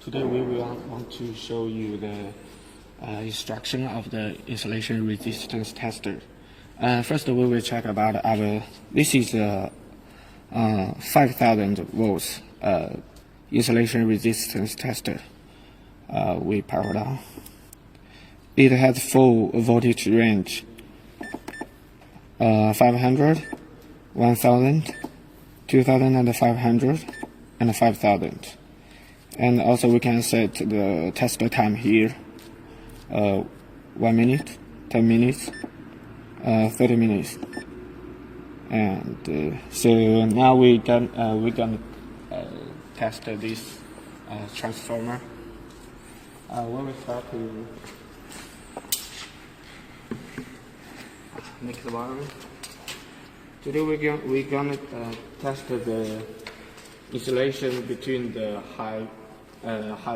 Today we will want to show you the instruction of the insulation resistance tester. First we will check about this is a 5000 volts insulation resistance tester. We power it on. It has full voltage range, 500, 1000, 2500, and 5000. And also we can set the tester time here, 1 minute, 10 minutes, 30 minutes. And so now we're gonna test this transformer. When we start to make the wiring, today we're gonna test the insulation between the high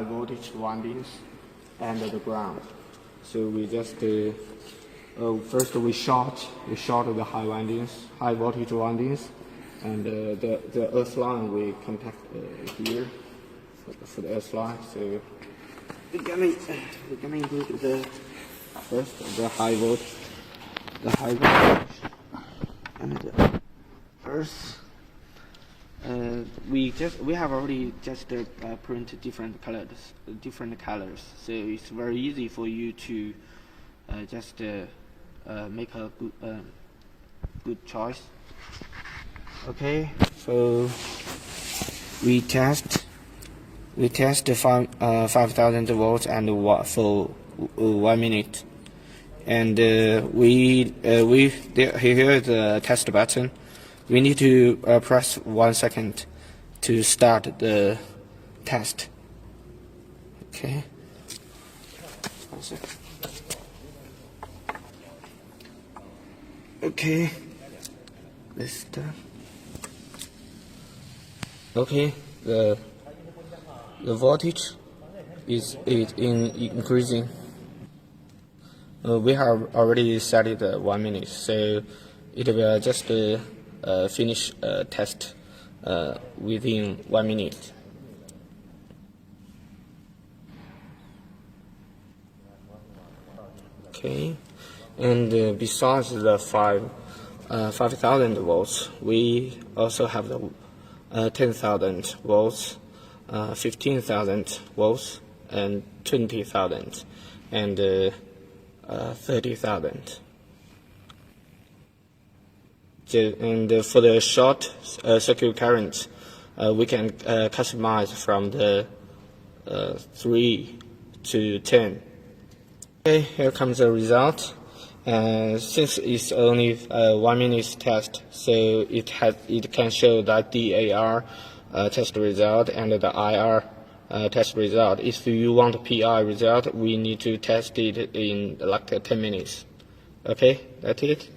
voltage windings and the ground. So we just first we short the high voltage windings, and the earth line we contact here for the earth line. So we're gonna include the high voltage, and first. We have already just printed different colors, so it's very easy for you to just make a good choice. Okay, so we test 5000 volts and for 1 minute, and here is the test button. We need to press 1 second to start the test. Okay. 1 second. Okay. Let's start. Okay. The voltage is increasing. We have already set it 1 minute, so it will just finish test within 1 minute. Okay, and besides the 5000 volts, we also have the 10,000 volts, 15,000 volts, and 20,000, and 30,000. And for the short circuit current, we can customize from the 3 to 10. Okay, here comes the result. Since it's only 1 minute test, so it can show that DAR test result and the IR test result. If you want PI result, we need to test it in like 10 minutes. Okay, that's it.